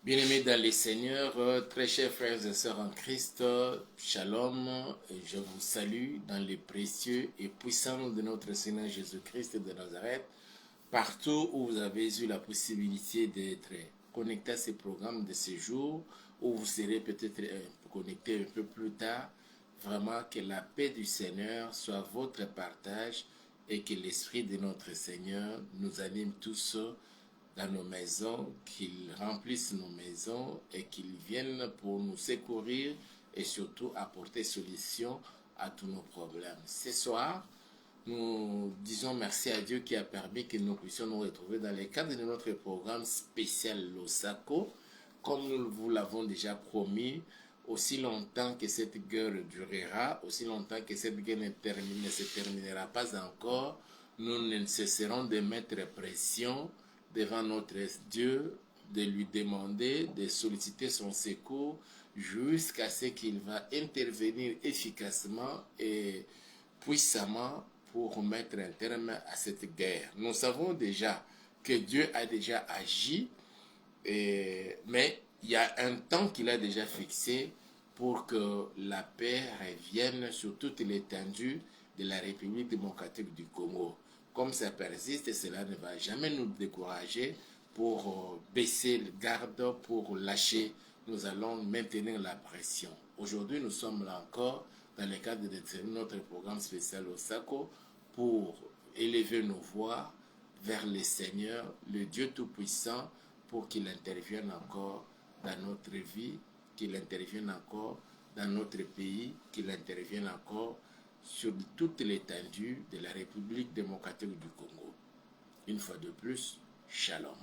Bien-aimés dans les seigneurs, très chers frères et sœurs en Christ, shalom, je vous salue dans les précieux et puissants noms de notre Seigneur Jésus-Christ de Nazareth, partout où vous avez eu la possibilité d'être connecté à ces programmes de ce jour, où vous serez peut-être connecté un peu plus tard. Vraiment que la paix du Seigneur soit votre partage et que l'Esprit de notre Seigneur nous anime tous dans nos maisons, qu'ils remplissent nos maisons et qu'ils viennent pour nous secourir et surtout apporter solution à tous nos problèmes. Ce soir, nous disons merci à Dieu qui a permis que nous puissions nous retrouver dans le cadre de notre programme spécial Losako. Comme nous vous l'avons déjà promis, aussi longtemps que cette guerre durera, aussi longtemps que cette guerre ne se terminera pas encore, nous ne cesserons de mettre pression devant notre Dieu, de lui demander, de solliciter son secours jusqu'à ce qu'il va intervenir efficacement et puissamment pour mettre un terme à cette guerre. Nous savons déjà que Dieu a déjà agi, mais il y a un temps qu'il a déjà fixé pour que la paix revienne sur toute l'étendue de la République démocratique du Congo. Comme ça persiste, cela ne va jamais nous décourager pour baisser le garde, pour lâcher. Nous allons maintenir la pression. Aujourd'hui, nous sommes là encore dans le cadre de notre programme spécial Osako pour élever nos voix vers le Seigneur, le Dieu Tout-Puissant, pour qu'il intervienne encore dans notre vie, qu'il intervienne encore dans notre pays, qu'il intervienne encore sur toute l'étendue de la République démocratique du Congo. Une fois de plus, shalom.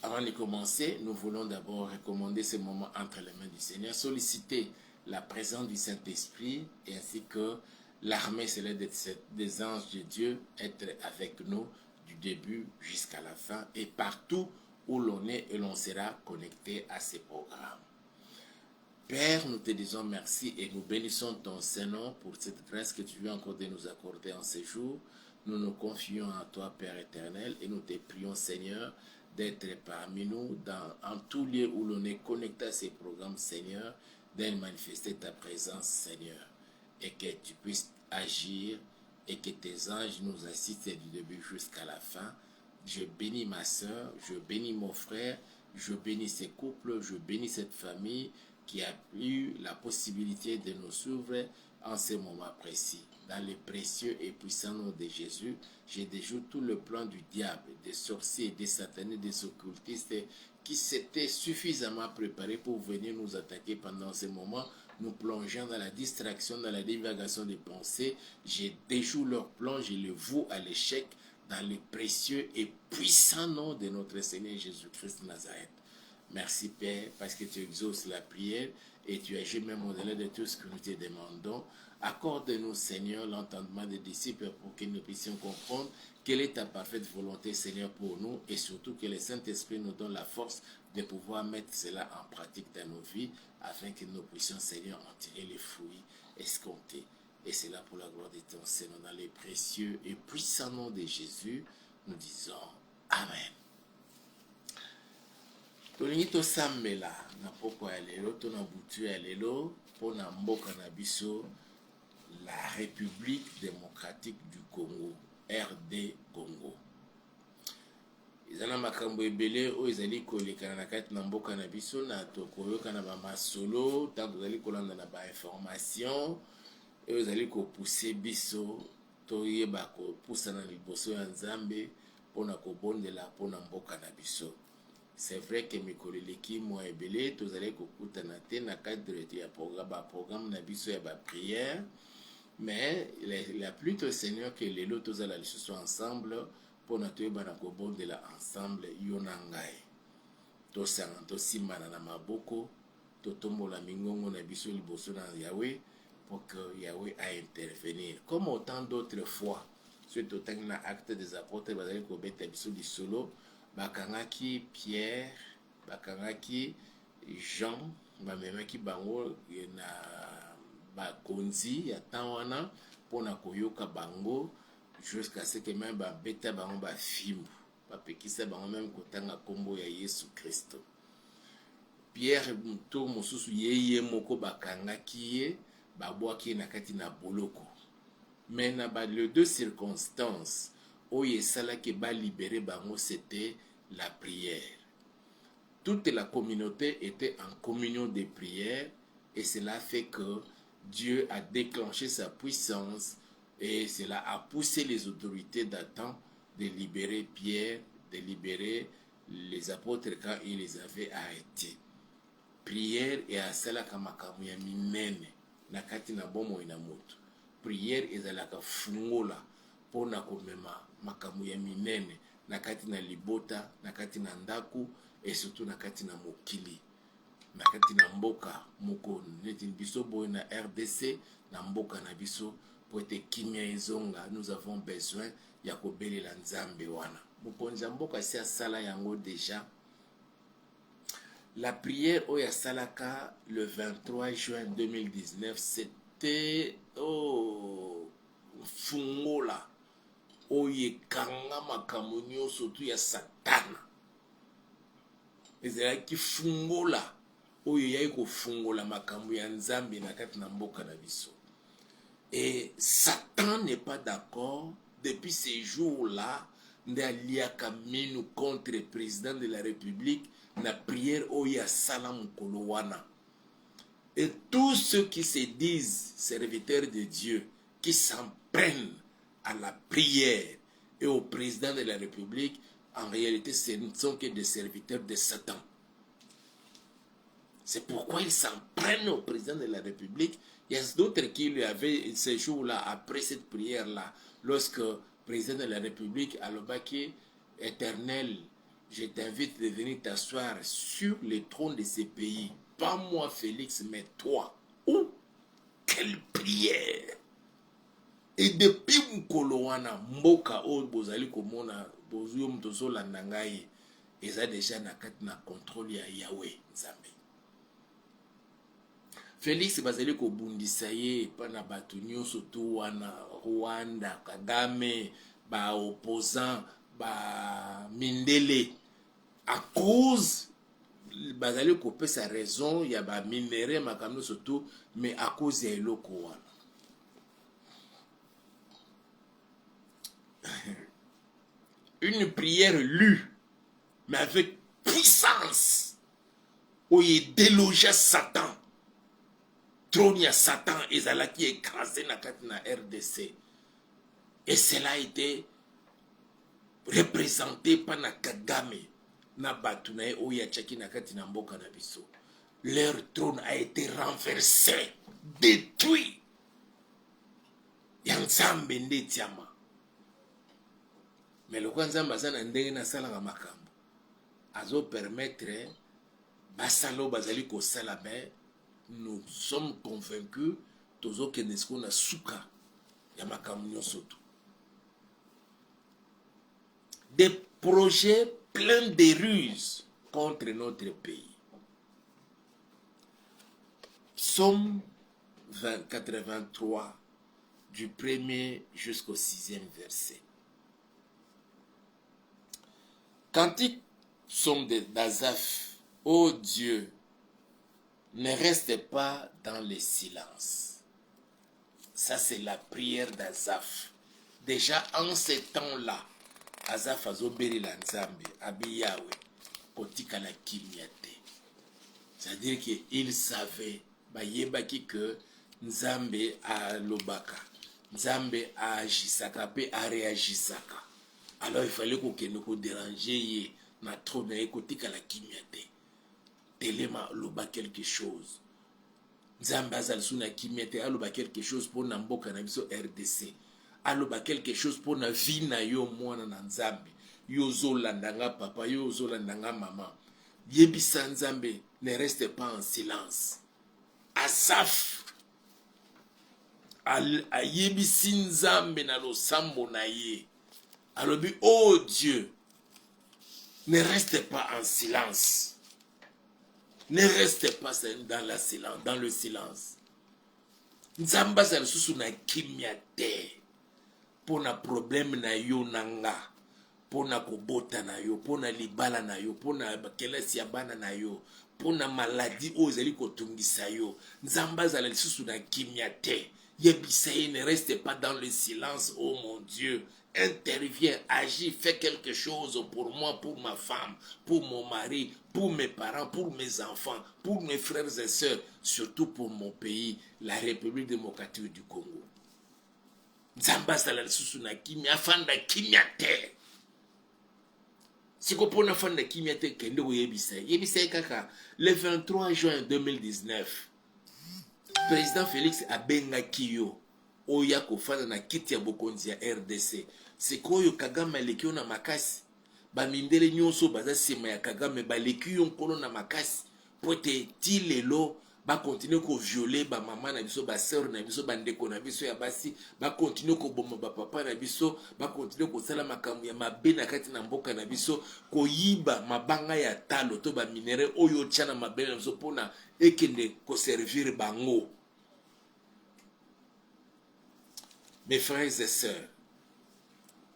Avant de commencer, nous voulons d'abord recommander ce moment entre les mains du Seigneur, solliciter la présence du Saint-Esprit et ainsi que l'armée céleste des anges de Dieu être avec nous du début jusqu'à la fin et partout où l'on est et l'on sera connecté à ces programmes. Père, nous te disons merci et nous bénissons ton Saint-Nom pour cette grâce que tu viens encore de nous accorder en ce jour. Nous nous confions à toi, Père éternel, et nous te prions, Seigneur, d'être parmi nous en tout lieu où l'on est connecté à ces programmes, Seigneur, de manifester ta présence, Seigneur, et que tu puisses agir et que tes anges nous assistent du début jusqu'à la fin. Je bénis ma soeur, je bénis mon frère, je bénis ces couples, je bénis cette famille qui a eu la possibilité de nous suivre en ce moment précis. Dans le précieux et puissant nom de Jésus, je déjoue tout le plan du diable, des sorciers, des satanés, des occultistes qui s'étaient suffisamment préparés pour venir nous attaquer pendant ce moment, nous plongeant dans la distraction, dans la divagation des pensées. Je déjoue leur plan, je le voue à l'échec dans le précieux et puissant nom de notre Seigneur Jésus-Christ de Nazareth. Merci Père, parce que tu exauces la prière et tu agis même au-delà de tout ce que nous te demandons. Accorde-nous, Seigneur, l'entendement des disciples pour que nous puissions comprendre quelle est ta parfaite volonté, Seigneur, pour nous et surtout que le Saint-Esprit nous donne la force de pouvoir mettre cela en pratique dans nos vies afin que nous puissions, Seigneur, en tirer les fruits escomptés. Et c'est là pour la gloire de ton Seigneur, dans les précieux et puissants noms de Jésus, nous disons Amen. Tolingi tosambela na poko ya lelo to na butu ya lelo mpo na mboka na biso la République démocratique du Congo, RD Congo. Eza na makambo ebele oyo ezali kolekana na kati na mboka na biso na tokoyoka na bamasolo ntango tozali kolanda na bainformation oyo ezali kopuse biso toyeba kopusana liboso ya Nzambe mpona kobondela mpona mboka na biso. C'est vrai que mikolo eleki mwa ebele tozali kokutana te na cadre ya programme na biso ya baprière, mais la plutôt Seigneur que lelo tozala lisusu ensemble mpona toyebana kobondela ensemble yo na ngai, tosanga tosimbana na maboko totombola mingongo na biso liboso na Yahweh pour que Yahweh a intervenir comme autant d'autres fois. Surtout totangi na acte des apôtres bazali kobeta biso lisolo, bakangaki Pierre, bakangaki Jean, bamemaki bango na bakonzi ya temps wana mpona koyoka bango jusqu'à ce que même babeta bango bafimbu. bapekisa bango même kotanga kombo ya Yesu Kristo. Pierre to mosusu ye moko bakangaki ye babwaki na kati na boloko. Mais na ba les deux circonstances oyo esalaki ba libérer bango, c'était la prière. Toute la communauté était en communion de prière et cela fait que Dieu a déclenché sa puissance et cela a poussé les autorités d'antan de libérer Pierre, de libérer les apôtres quand ils les avaient arrêtés. Prière et asalaka makambo ya minene na kati na bomo ina moto. Prière ezalaka fungola pona komema makambo ya minene na kati na libota, na kati na ndaku et surtout na kati na mokili, na kati na mboka moko neti biso boy na RDC na mboka na biso po ete kimia ezonga. Nous avons besoin ya kobelela nzambe wana. Mokonzi ya mboka si asala yango déjà. La prière oya salaka le 23 juin 2019, c'était fungola oye kanga makambo nyonso tu ya satana. Ezalaki fungola oyo yai kofungola makambo ya nzambe na kati na mboka na biso. Et Satan n'est pas d'accord. Depuis ces jours-là, nde aliaka minu contre le président de la République na prière oya salam kolowana. Et tous ceux qui se disent serviteurs de Dieu, qui s'en prennent à la prière et au président de la République, en réalité, ce ne sont que des serviteurs de Satan. C'est pourquoi ils s'en prennent au président de la République. Il y a d'autres qui lui avaient ces jours-là, après cette prière-là, lorsque le président de la République a le baquet éternel, je t'invite de venir t'asseoir sur le trône de ces pays. Pas moi, Félix, mais toi. Oh, quelle prière! Et depuis Mkolowana, Mboka, oh, Bozali Komona, Bozuyo Mtozo Landangaye, ils ont déjà na contrôle ya Yahweh, Nzambe. Félix Bazali Kobundisa ye, pana batunyo soto wana, Rwanda, Kagame, ba opposant, ba Mindele, à cause Bazali Kopé sa raison, il y a ba minéré, makamno soto, mais à cause ya eloko wana. Une prière lue, mais avec puissance, où il délogeait Satan. Trône à Satan, Ezala qui est écrasé dans la RDC. Et cela a été représenté par Kagame, na Batunae, Oya Tchaki Nakati Namboka Nabiso. Leur trône a été renversé, détruit. Yanzambe Nde Tiama. Mais le Kwanzamba Zana Ndenge na Salanga Makambo. Azo permettre Basalo Bazali ko Salame. Nous sommes convaincus Tozo Kenesko na Souka Yamakamyo Soto. Des projets pleins de ruses contre notre pays. Psaume 83 du 1er jusqu'au 6e verset. Cantique psaume d'Azaph, ô Dieu, ne reste pas dans le silence. Ça, c'est la prière d'Azaph. Déjà, en ces temps-là, Azaph a zoberi la Nzambe, abi Yahweh, kotika la kimiate. C'est-à-dire qu'il savait, bayebaki que Nzambe a lobaka, Nzambe a agisaka, pe a réagisaka. Alors, il fallait qu'on déranger na trône et kotika la kimiate. Telema loba quelque chose. Nzambe azalsuna kimete aloba quelque chose pour na mboka na biso RDC. Aloba quelque chose pour na vie na yo mwana na Nzambe. Yo zolandanga papa, yo zolandanga maman. Yebisa Nzambe, ne reste pas en silence. Asaf ayebisi Nzambe na losambo na ye. Alobi, oh Dieu, ne reste pas en silence. Ne restez pas dans le silence. Nzamba zalisusu na kimia te. Pona problème na yo nanga. pona kobota na yo, pona libala na yo, pona kelesi ya bana na yo, pona maladie oyo ezali kotungisa yo. Nzambe azala lisusu na kimia te. Yebisa ye, ne reste pas dans le silence, oh mon Dieu. Intervient, agis, fais quelque chose pour moi, pour ma femme, pour mon mari, pour mes parents, pour mes enfants, pour mes frères et sœurs, surtout pour mon pays, la République démocratique du Congo. Nzambe azala lisusu na kimia, afanda kimia te. Si vous prenez un de qui m'était kende ou yebisa kaka le 23 juin 2019 président Félix abenga kiyo oya kofana na kiti ya bokonzi ya RDC sikoyo Kagame lekio na makasi ba mindele nyonso baza sema ya Kagame ba lekio nkolo na makasi pote ti lelo ba continuer ko violer ba maman na biso ba sœur na biso ba ndeko na biso ya basi ba continuer ko bomba ba papa na biso ba continuer ko sala makambo ya mabe na kati na mboka na biso ko yiba mabanga ya talo to ba minere oyo tchana mabe na biso pona ekende ko servir bango. Mes frères et sœurs,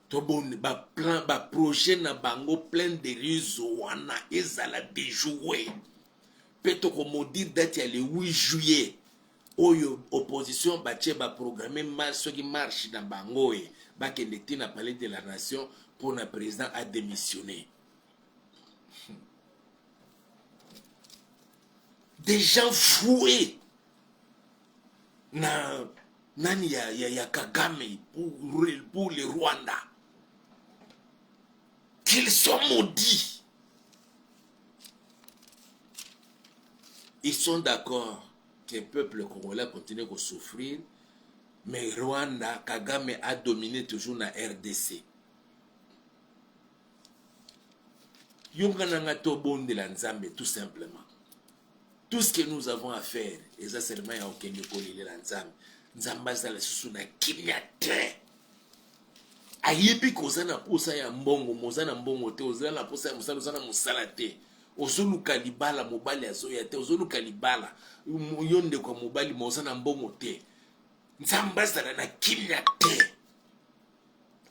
to bon ba plan ba projet na bango plein de rizo wana ezala déjoué. Peut-être qu'on dit date le 8 juillet. Oyo opposition bache ba programmer marche qui marche dans bangoe. Ba kende na palais de la nation pour le président a démissionné. Des gens foués na nani ya Kagame pour le Rwanda. Qu'ils sont maudits. Ils sont d'accord que le peuple congolais continue à souffrir, mais Rwanda, Kagame a dominé toujours la RDC. Yongananga tobon de la Nzambe, tout simplement. Tout ce que nous avons à faire, et ça seulement il y a aucun de la Nzambe. Nzamba zala susuna kimyate. Ayebi kozana posa ya mbongo, mozana mbongo te, ozana posa ya musala, ozana musala te. Ozoluka libala mobali azoya te, ozoluka libala yonde kwa mobali mozana mbongo te. Nzambe azala na kimya te.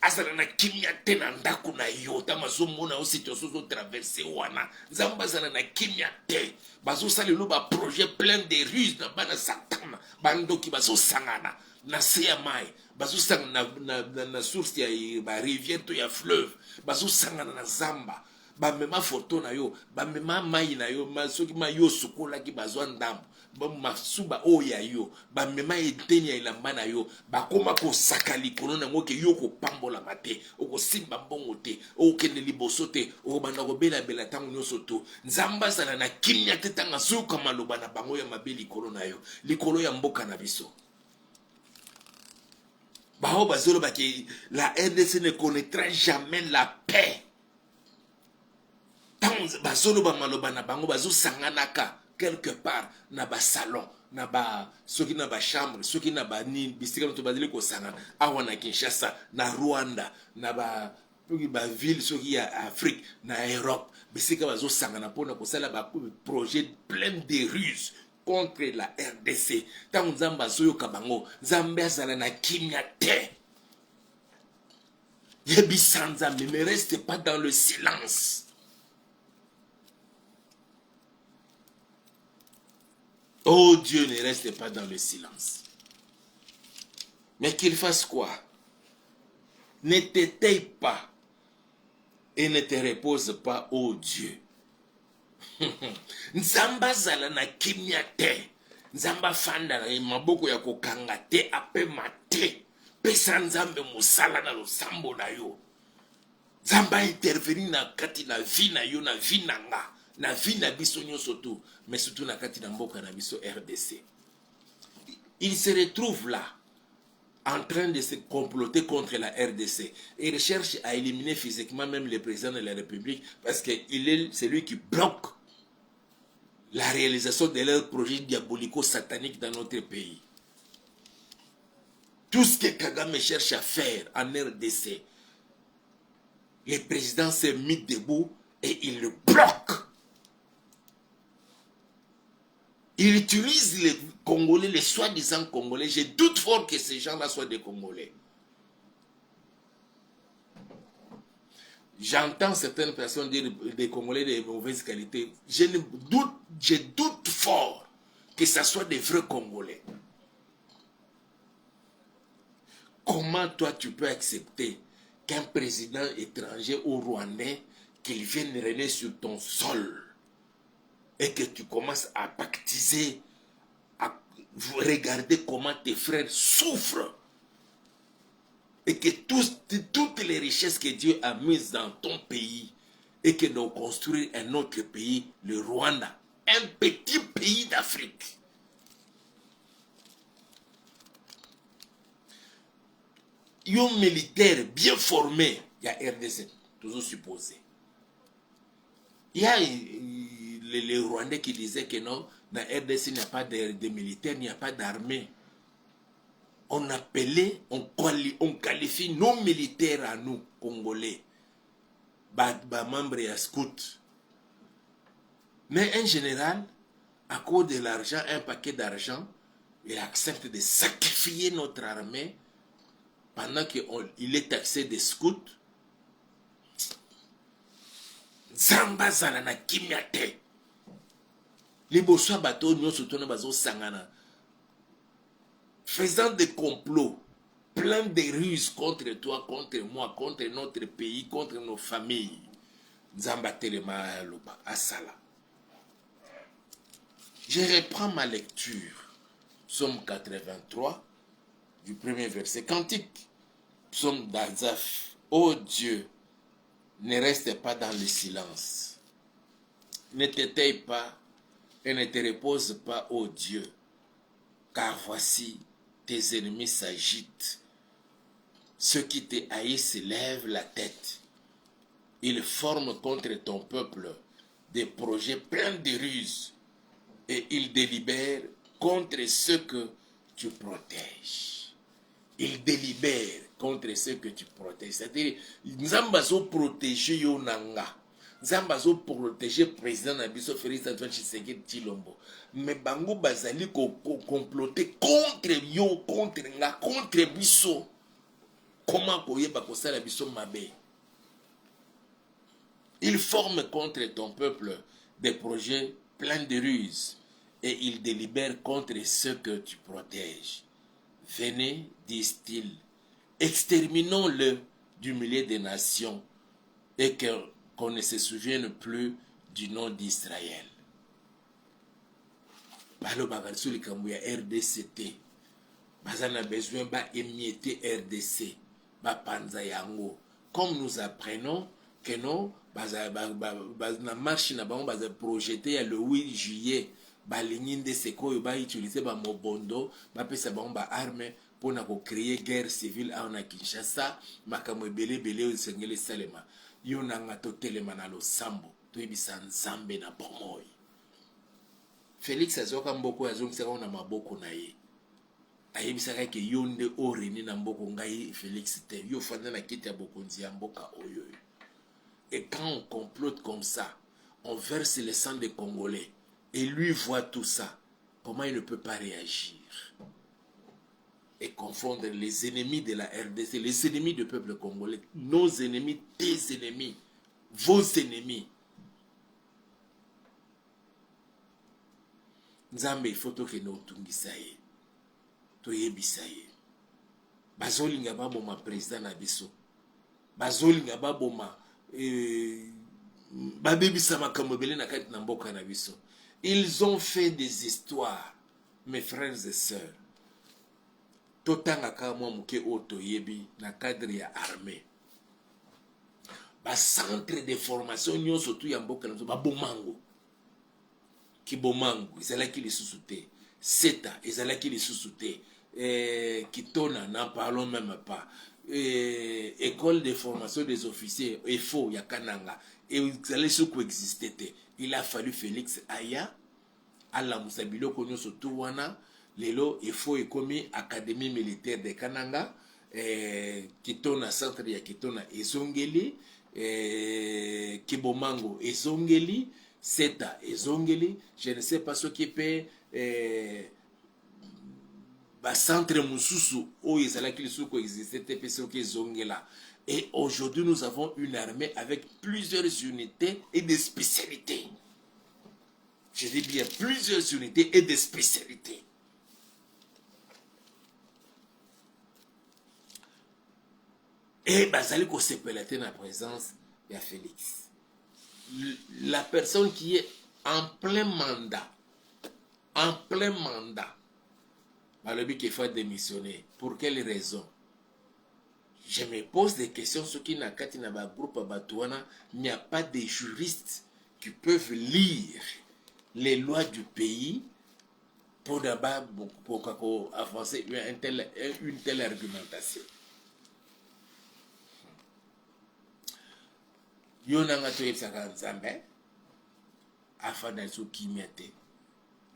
Azala na kimya te na ndako na yo ta mazomona o situation zo traverser wana. Nzambe azala na kimya te. Bazo salelo ba projet plein de ruses na bana satana. Bandoki bazo sangana na seya mai. Bazo sangana na source ya ba rivière to ya fleuve. Bazo sangana na zamba. Ba mema photo na yo, ba mema mai na yo, soki ma yo sukola ki bazwa ndambo, ba masuba oya yo, ba mema eteni ya ilamba na yo, ba koma ko sakali kono na ngoke yo ko pambola mate, oko simba mbongo te, o kende liboso te, o banda ko bela bela tango nyonso to. Nzamba sala na kimya te tanga zuka maloba na bango ya mabeli kono na yo, likolo ya mboka na biso. Ba ho bazolo ba ke la RDC ne connaîtra jamais la paix. Bazolo ba maloba na bango bazo sanganaka quelque part na ba salon na ba soki na ba chambre soki na ba ni bisika to bazili ko sangana awa na Kinshasa na Rwanda na ba ville soki ya Afrique na Europe bisika bazo sangana pona ko sala ba projet plein de ruses contre la RDC. Tant Nzamba soyo kabango Nzambe azala na kimya te. Yebisa Nzambe, ne reste pas dans le silence. Oh Dieu, ne reste pas dans le silence. Mais qu'il fasse quoi? Ne t'éteille pas et ne te repose pas, oh Dieu. Nzamba zala na kimya te. Nzamba fanda na maboko ya kokanga te ape mate. Pesa Nzambe musala na losambo na yo. Nzamba intervenir na kati na vie na yo na vie na nga. Na vie na biso nyonso tu, mais surtout na kati na mboka na biso RDC. Il se retrouve là, en train de se comploter contre la RDC. Il cherche à éliminer physiquement même le président de la République parce qu'il est celui qui bloque la réalisation de leurs projets diabolico-sataniques dans notre pays. Tout ce que Kagame cherche à faire en RDC, le président s'est mis debout et il le bloque. Il utilise les Congolais, les soi-disant Congolais. Je doute fort que ces gens-là soient des Congolais. J'entends certaines personnes dire des Congolais de mauvaise qualité. Je doute fort que ce soit des vrais Congolais. Comment toi tu peux accepter qu'un président étranger ou rwandais qu'il vienne régner sur ton sol et que tu commences à pactiser, à regarder comment tes frères souffrent et que toutes les richesses que Dieu a mises dans ton pays et que nous construire un autre pays, le Rwanda, un petit pays d'Afrique. Un militaire bien formé, il y a RDC, toujours supposé. Il y a les Rwandais qui disaient que non, dans RDC, il n'y a pas de militaires, il n'y a pas d'armée. On appelait, on qualifie nos militaires à nous, Congolais, membres et scouts. Mais en général, à cause de l'argent, un paquet d'argent, il accepte de sacrifier notre armée pendant qu'il est taxé des scouts. Zamba zana kimyate. Liboso bateau nyonso tona bazo sangana. Faisant des complots, plein de ruses contre toi, contre moi, contre notre pays, contre nos familles. Nzamba telema loba asala. Je reprends ma lecture. Psaume 83, du premier verset. Cantique, psaume d'Azaph. Ô Dieu, ne reste pas dans le silence. Ne t'éteille pas et ne te repose pas, ô Dieu, car voici tes ennemis s'agitent. Ceux qui te haïssent lèvent la tête. Ils forment contre ton peuple des projets pleins de ruses et ils délibèrent contre ceux que tu protèges. Ils délibèrent contre ceux que tu protèges. C'est-à-dire, Nzambazo protéger Yonanga. Nzambazo protéger président Nabiso Félix Antoine Tshisekedi Tshilombo. Mais Bango Bazali comploter contre yo, contre nga, contre biso. Comment koyeba kosala biso mabe? Ils forment contre ton peuple des projets pleins de ruses et ils délibèrent contre ceux que tu protèges. Venez, disent-ils, exterminons-le du milieu des nations et qu'on ne se souvienne plus du nom d'Israël. Balo bagalso likambo ya RDCT. Bazana besoin ba émietter RDC. Ba panza yango. Comme nous apprenons que non, na marche na bango baza projeté le 8 juillet. Balinginde seko ba utiliser ba mobondo, ba pesa bango ba arme pour na ko créer guerre civile en Kinshasa, makambo belé sengele salema. Yo nanga to telema na losambo, to ibisa nzambe na bomoi. Félix azoka mboko azongisa na maboko na ye. Ayebisaka ke yonde oreni na mboko ngai Félix te. Yo fanda na kiti ya bokonzi ya mboka oyo. Et quand on complote comme ça, on verse le sang des Congolais. Et lui voit tout ça. Comment il ne peut pas réagir? Et confondre les ennemis de la RDC, les ennemis du peuple congolais, nos ennemis, tes ennemis, vos ennemis. Nzambe, il faut que nous tungisaye. Toyebisaye. Bazolinga baboma président na biso. Bazolinga baboma babebisa makambo belé na kati na mboka na biso. Ils ont fait des histoires, mes frères et sœurs. Totanga kama muke oto yebi na cadre ya armée. Ba centre de formation nyo surtout ya mboka na biso ba bomango. Ki bomango, ezalaki lisusu te. Seta, ezalaki lisusu te. Kitona, n'en parlons même pas. École de formation des officiers, EFO, ya Kananga. Et vous allez se coexister. Il a fallu Félix Aya, à la Moussabilo, qu'on surtout wana, lelo, EFO est commis Académie militaire de Kananga, Kitona, centre ya Kitona, Ezongeli, Kibomango, Ezongeli, Seta, Ezongeli, je ne sais pas ce qui peut, ba centre mususu o ezalaki lisusu ko exister te pe soki ezongela Et aujourd'hui, nous avons une armée avec plusieurs unités et des spécialités. Je dis bien plusieurs unités et des spécialités. Et bazali ko sepelate na présence de Félix. La personne qui est en plein mandat, Balobi qu'il faut démissionner. Pour quelle raison? Je me pose des questions. Ceux qui n'ont pas de groupe à Batouana, il n'y a pas de juristes qui peuvent lire les lois du pays pour avancer une telle argumentation. Yonanga toyebisaka Nzambe afanda so kimiate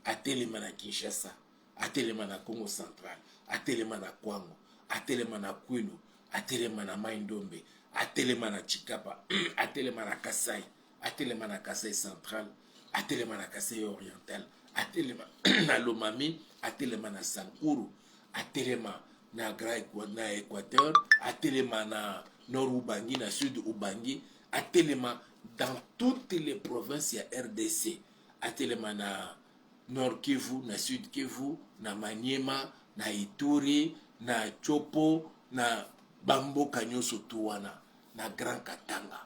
atelema na Kinshasa, atelema na Congo Central, atelema na Kwango, atelema na Kwilu, atelema na Maindombe, atelema na Chikapa, atelema na Kasai, atelema na Kasai Central, atelema na Kasai Oriental, atelema na Lomami, atelema na Sankuru, atelema na na Équateur, atelema na Nord Ubangi, na Sud Ubangi, atelema dans toutes les provinces ya RDC, atelema na Nord Kivu, na Sud Kivu, na Maniema, na Ituri, na Chopo, na Bamboka nyonso tuwana, na Grand Katanga.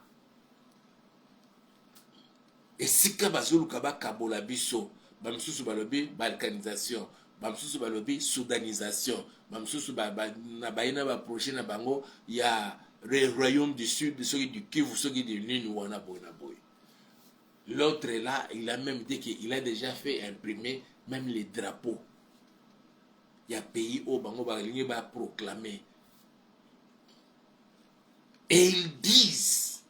Esika bazoluka bakabola biso, bamsusu balobi balkanisation, bamsusu balobi soudanisation, bamsusu na bayina ba projet na bango ya royaume du sud, ceux du Kivu, ceux du Nini wana boyna boy. L'autre là, il a même dit qu'il a déjà fait imprimer même les drapeaux. Il y a pays où bango va proclamer. Et ils disent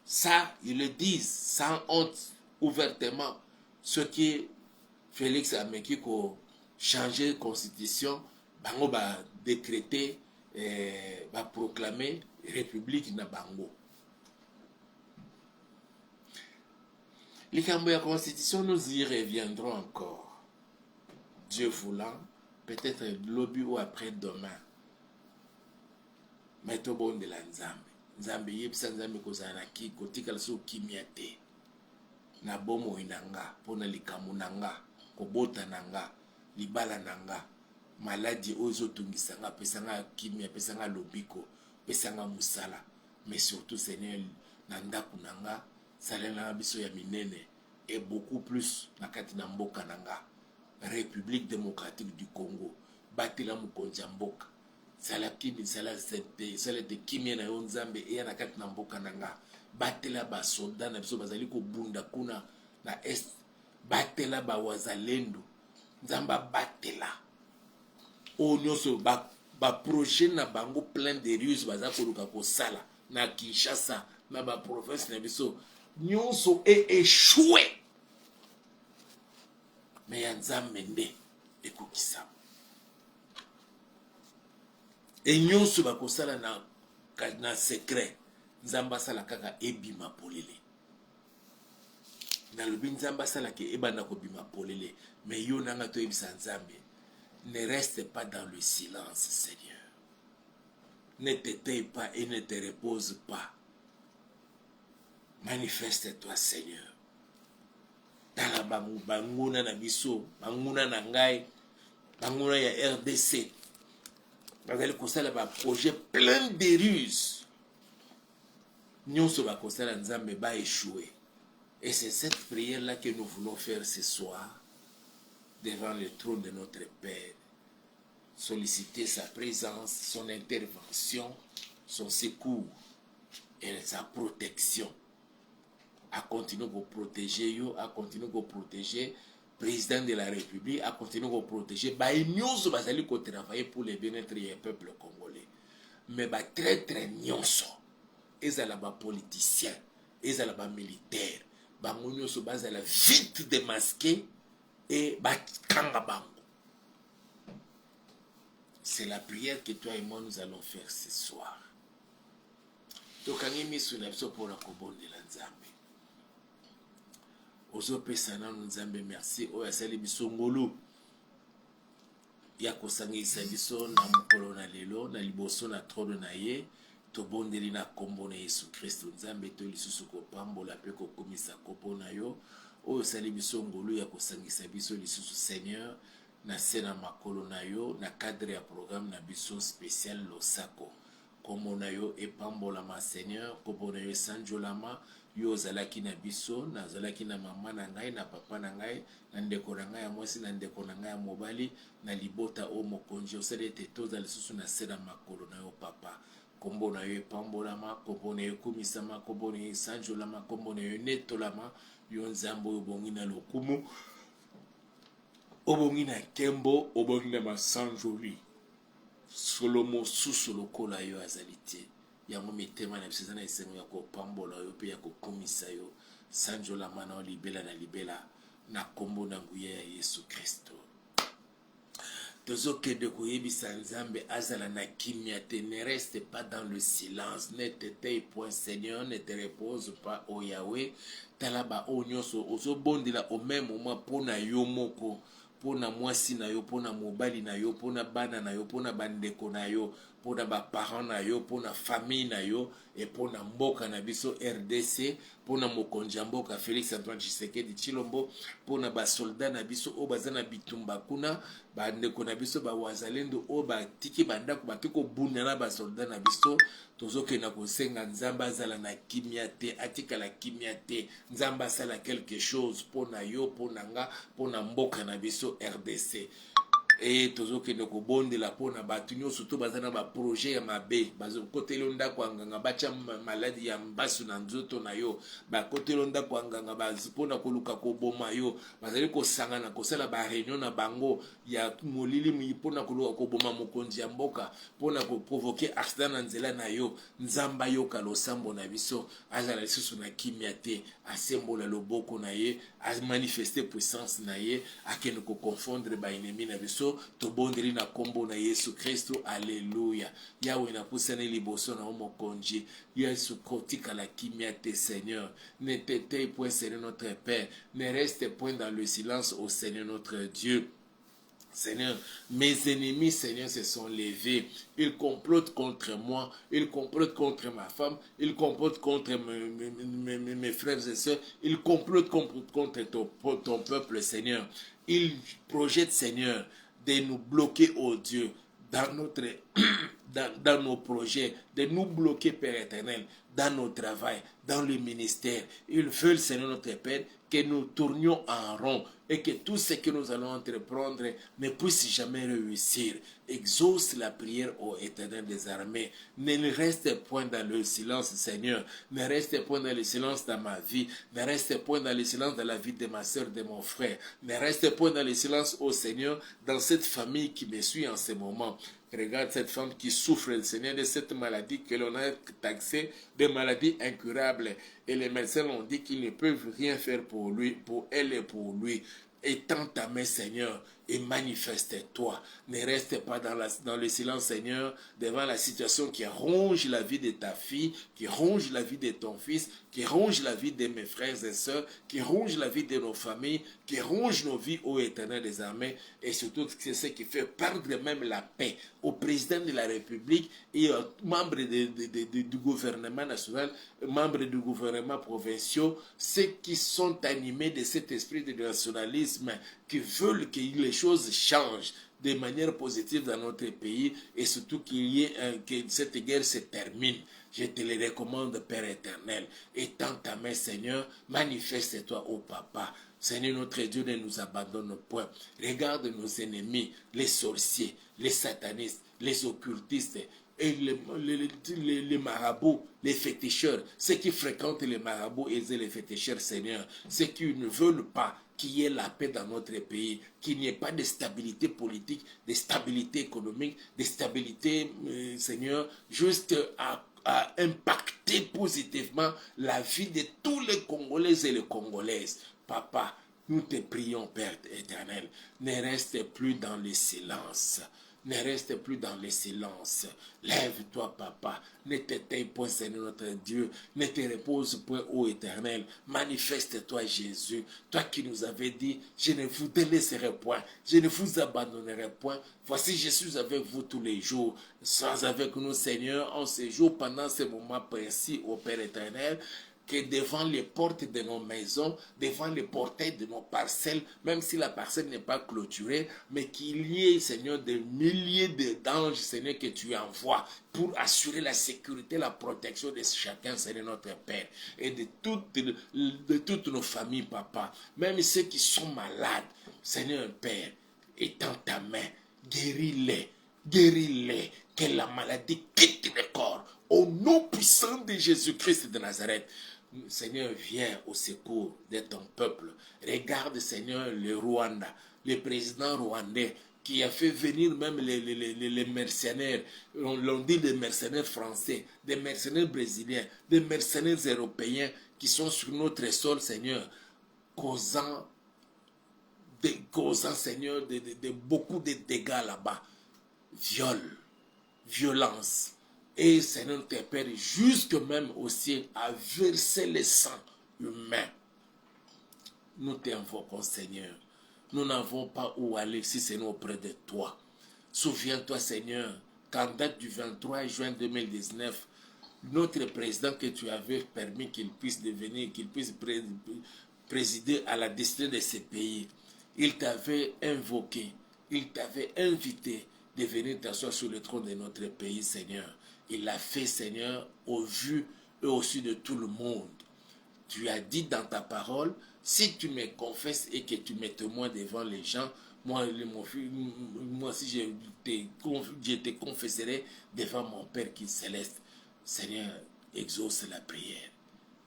ça, ils le disent sans honte, ouvertement, ce qui Félix a mis qu'on changer la constitution, bango va décréter, va proclamer république na bango. Les la constitution, nous y reviendrons encore. Dieu voulant, peut-être lobby ou après-demain. Mais tout bon de la Nzambe. Nzambe yebisa Nzambe kozana ki kotika so kimiate. Na bomo inanga, pona likamu nanga, kobota nanga, libala nanga, maladie ozo tungisanga, pesanga kimia, pesanga lobiko, pesanga musala. Mais surtout Seigneur, nandaku nanga, salena biso ya minene, et beaucoup plus nakati na mboka nanga. République démocratique du Congo, batela mukonja mboka. Salakimi salate kimia na Nzambe e nakati na mboka nanga. Batela ba soldat na biso bazali ko bunda kuna na est, batela ba wazalendo. Nzamba batela. O nyoso ba projet na bango plein de ruses baza koluka ko sala na Kinshasa na ba province na biso nyonso échoué. Mais ya Nzambe nde ekokisa. Et nyonso bakosala na secret. Nzamba sala kaka ebima polele. Na lobi Nzamba sala ke ebana ko bima polele. Mais yo nanga to ebisa Nzambe. Ne reste pas dans le silence, Seigneur. Ne te tais pas et ne te repose pas. Manifeste-toi, Seigneur. Dans la banguna na biso, banguna na ngai, banguna ya RDC. Bazali kosala ba projet plein de ruses. Nyonso ba kosala Nzambe ba échouer. Et c'est cette prière là que nous voulons faire ce soir devant le trône de notre Père. Solliciter sa présence, son intervention, son secours et sa protection. À continuer de protéger yo, à continuer de protéger le président de la République, à continuer de protéger nyonso bazali ko travailler pour le bien-être du peuple congolais. Mais très très nyonso ezala ba politicien, ezala ba militaire, nyonso bazala vite démasqué et kanga bango. C'est la prière que toi et moi nous allons faire ce soir. Tokangi misu na biso pour la kobonde la Nzambe. Ozo pesana Nzambe merci o yasali biso ngolo. Ya kosangisa biso na mokolo na lelo na liboso na trône na ye tobondeli na kombo na Yesu Kristo nzambe to lisusu kopambola pe kokomisa kopo na yo oyo osali biso ngolu ya kosangisa biso lisusu Seigneur na se na makolo na yo na cadre ya programme na biso spécial Losako. Kombo na yo epambolama Seigneur, kombo na yo esanjolama, yo ozalaki na biso, nazalaki na mama na ngai, na papa na ngai, na ndeko na ngai ya mwasi, na ndeko na ngai ya mobali, na libota o mokonzi, osali ete toza lisusu na se na makolo na yo papa. Kombo na yo epambolama, kombo na yo komisama, kombo na yo esanjolama, kombo na yo netolama, yo nzambo oyo bongi na lokumu, obongi na kembo, obongi na masanjoli. Solomo susu lokola yo azali te yango mitema na biso eza na esengo ya kopambola yo mpe ya kokomisa yo sanjolama na libela na libela na kombo na nguya ya Yesu Kristo. Tozokende koyebisa nzambe azala na kimia te, ne reste pas dans le silence, ne te tais point Seigneur, ne te repose pas o Yahweh. Talaba o nyonso ozobondela au même moment pona yo moko, pona mwasi na yo, pona mobali na yo, pona bana na yo, pona bandeko na yo, pona ba parents na yo, pona famille na yo, et pona mboka na biso RDC, pona mokonzi ya mboka Félix Antoine Tshisekedi Tshilombo, pona ba soldat na biso o bazana bitumba kuna, bandeko na biso ba wazalendo o ba tiki bandako batiko bunda na ba soldat na biso. Tozoke na kosenga nzamba azala na kimia te, atika la kimia te, nzamba asala quelque chose pona yo, pona nga, pona mboka na biso RDC. Et tozoke na kobondela pona batu nyonso to bazana ba projet ya mabe, bazokotelo ndako anganga bacha maladi ya mbasu na nzoto na yo, bakotelo ndako anganga bazipona koluka koboma yo, bazali kosangana kosala ba réunion na bango ya molili mipona koluka koboma mokonzi ya mboka, pona ko provoquer accident na nzela na yo. Nzamba yo kalosambo na biso azala lisusu na kimia te, asembola loboko na ye, a manifester puissance na ye, akende ko confondre ba ennemi na biso. Tobondeli na kombo na Yesu Kristo. Alléluia. Yahweh na pusane liboso na omokonji. Yesu kotika la kimia te Seigneur. Ne te tais point Seigneur notre Père. Ne reste point dans le silence au Seigneur notre Dieu. Seigneur, mes ennemis, Seigneur, se sont levés. Ils complotent contre moi. Ils complotent contre ma femme. Ils complotent contre mes frères et sœurs. Ils complotent contre ton peuple, Seigneur. Ils projettent, Seigneur, de nous bloquer, oh Dieu, dans nos projets, de nous bloquer, Père éternel, dans nos travaux, dans le ministère. Ils veulent, Seigneur notre Père, que nous tournions en rond et que tout ce que nous allons entreprendre ne puisse jamais réussir. Exauce la prière au Éternel des armées. Ne reste point dans le silence, Seigneur. Ne reste point dans le silence dans ma vie. Ne reste point dans le silence dans la vie de ma soeur, de mon frère. Ne reste point dans le silence, ô Seigneur, dans cette famille qui me suit en ce moment. Regarde cette femme qui souffre, Seigneur, de cette maladie que l'on a taxée de maladie incurable. Et les médecins ont dit qu'ils ne peuvent rien faire pour lui, pour elle et pour lui. Étends ta main, Seigneur, et manifeste-toi. Ne reste pas dans le silence, Seigneur, devant la situation qui ronge la vie de ta fille, qui ronge la vie de ton fils, qui ronge la vie de mes frères et sœurs, qui ronge la vie de nos familles, qui ronge nos vies au Éternel des armées, et surtout c'est ce qui fait perdre même la paix au président de la République et aux membres du gouvernement national, membres du gouvernement provincial, ceux qui sont animés de cet esprit de nationalisme, qui veulent que les choses changent de manière positive dans notre pays et surtout que cette guerre se termine. Je te le recommande, Père éternel. Étends ta main, Seigneur, manifeste-toi au Papa. Seigneur notre Dieu, ne nous abandonne point. Regarde nos ennemis, les sorciers, les satanistes, les occultistes, et les marabouts, les féticheurs, ceux qui fréquentent les marabouts et les féticheurs, Seigneur, ceux qui ne veulent pas qu'il y ait la paix dans notre pays, qu'il n'y ait pas de stabilité politique, de stabilité économique, de stabilité, Seigneur, juste à impacter positivement la vie de tous les Congolais et les Congolaises. Papa, nous te prions, Père éternel, ne reste plus dans le silence. Ne reste plus dans le silence. Lève-toi, papa. Ne t'éteins point, Seigneur notre Dieu. Ne te repose point, ô Éternel. Manifeste-toi, Jésus. Toi qui nous avais dit, je ne vous délaisserai point. Je ne vous abandonnerai point. Voici, je suis avec vous tous les jours. Sois avec nous, Seigneur, en ce jour, pendant ce moment précis, ô Père éternel, que devant les portes de nos maisons, devant les portails de nos parcelles, même si la parcelle n'est pas clôturée, mais qu'il y ait, Seigneur, des milliers d'anges, Seigneur, que tu envoies pour assurer la sécurité, la protection de chacun, Seigneur, notre Père, et de toutes nos familles, Papa. Même ceux qui sont malades, Seigneur, Père, étends ta main, guéris-les, guéris-les, que la maladie quitte le corps, au nom puissant de Jésus-Christ de Nazareth. Seigneur, viens au secours de ton peuple. Regarde, Seigneur, le Rwanda, le président rwandais qui a fait venir même les mercenaires. On dit les mercenaires français, des mercenaires brésiliens, des mercenaires européens qui sont sur notre sol, Seigneur, causant, Seigneur, beaucoup de dégâts là-bas. Violence. Et Seigneur, notre Père, jusque même au ciel, a versé le sang humain. Nous t'invoquons, Seigneur. Nous n'avons pas où aller si c'est auprès de toi. Souviens-toi, Seigneur, qu'en date du 23 juin 2019, notre président que tu avais permis qu'il puisse devenir, qu'il puisse présider à la destinée de ce pays, il t'avait invoqué, il t'avait invité de venir t'asseoir sur le trône de notre pays, Seigneur. Il l'a fait, Seigneur, au vu et au su de tout le monde. Tu as dit dans ta parole, si tu me confesses et que tu me témoins devant les gens, moi aussi je te confesserai devant mon Père qui est céleste. Seigneur, exauce la prière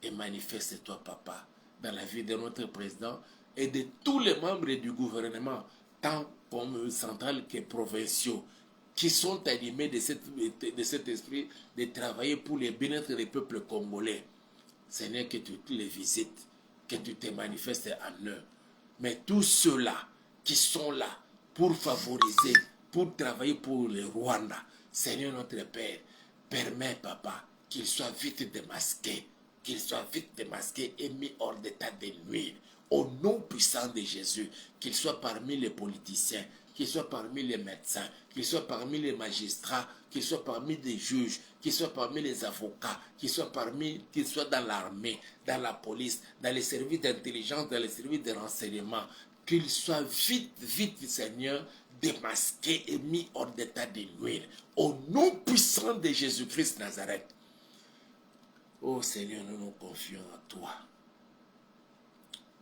et manifeste-toi, Papa, dans la vie de notre président et de tous les membres du gouvernement, tant comme central que provinciaux, qui sont animés de cet esprit de travailler pour le bien-être des peuples congolais. Seigneur, que tu les visites, que tu te manifestes en eux. Mais tous ceux-là qui sont là pour favoriser, pour travailler pour le Rwanda, Seigneur notre Père, permets, Papa, qu'ils soient vite démasqués, et mis hors d'état de nuire. Au nom puissant de Jésus, qu'ils soient parmi les politiciens, qu'ils soient parmi les médecins, qu'ils soient parmi les magistrats, qu'ils soient parmi les juges, qu'ils soient parmi les avocats, qu'ils soient dans l'armée, dans la police, dans les services d'intelligence, dans les services de renseignement, qu'ils soient vite, Seigneur, démasqués et mis hors d'état de nuire. Au nom puissant de Jésus-Christ Nazareth. Oh Seigneur, nous nous confions en toi.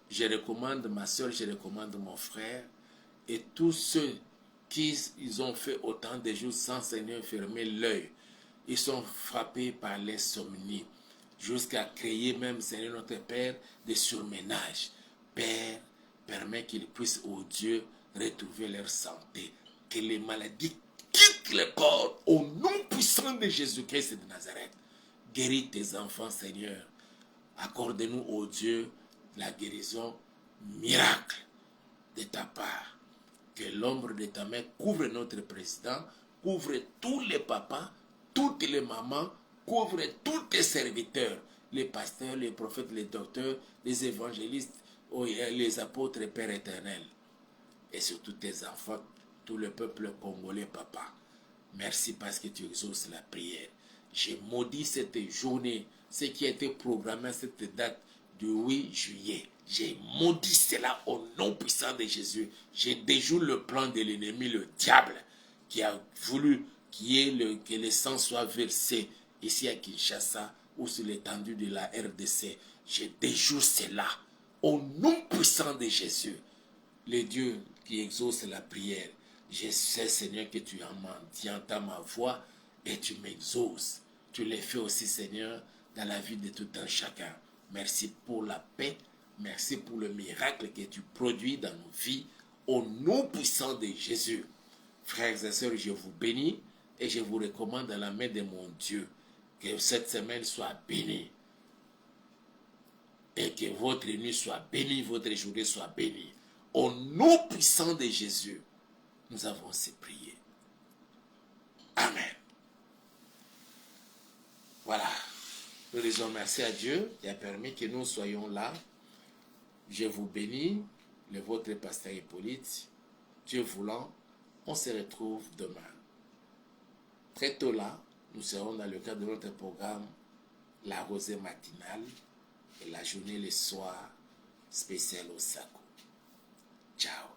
Je recommande ma soeur, je recommande mon frère et tous ceux qui ils ont fait autant de jours sans, Seigneur, fermer l'œil. Ils sont frappés par l'insomnie jusqu'à créer même, Seigneur notre Père, des surménages. Père, permets qu'ils puissent, oh Dieu, retrouver leur santé. Que les maladies quittent le corps au nom puissant de Jésus-Christ de Nazareth. Guéris tes enfants, Seigneur. Accorde-nous, oh Dieu, la guérison miracle de ta part. Que l'ombre de ta main couvre notre président, couvre tous les papas, toutes les mamans, couvre tous tes serviteurs, les pasteurs, les prophètes, les docteurs, les évangélistes, les apôtres, Père éternel. Et surtout tes enfants, tout le peuple congolais, Papa. Merci parce que tu exauces la prière. J'ai maudit cette journée, ce qui a été programmé à cette date du 8 juillet. J'ai maudit cela au nom puissant de Jésus. J'ai déjoué le plan de l'ennemi, le diable, qui a voulu que le sang soit versé ici à Kinshasa ou sur l'étendue de la RDC. Je déjoue cela au nom puissant de Jésus. Le Dieu qui exauce la prière. Je sais, Seigneur, que tu entends ma voix et tu m'exauces. Tu le fais aussi, Seigneur, dans la vie de tout un chacun. Merci pour la paix. Merci pour le miracle que tu produis dans nos vies. Au nom puissant de Jésus. Frères et sœurs, je vous bénis et je vous recommande dans la main de mon Dieu. Que cette semaine soit bénie. Et que votre nuit soit bénie, votre journée soit bénie. Au nom puissant de Jésus, nous avons aussi prié. Amen. Voilà. Nous disons merci à Dieu qui a permis que nous soyons là. Je vous bénis, le vôtre pasteur Hippolyte. Dieu voulant, on se retrouve demain. Très tôt là, nous serons dans le cadre de notre programme La Rosée matinale et la journée le soir spéciale au Sako. Ciao.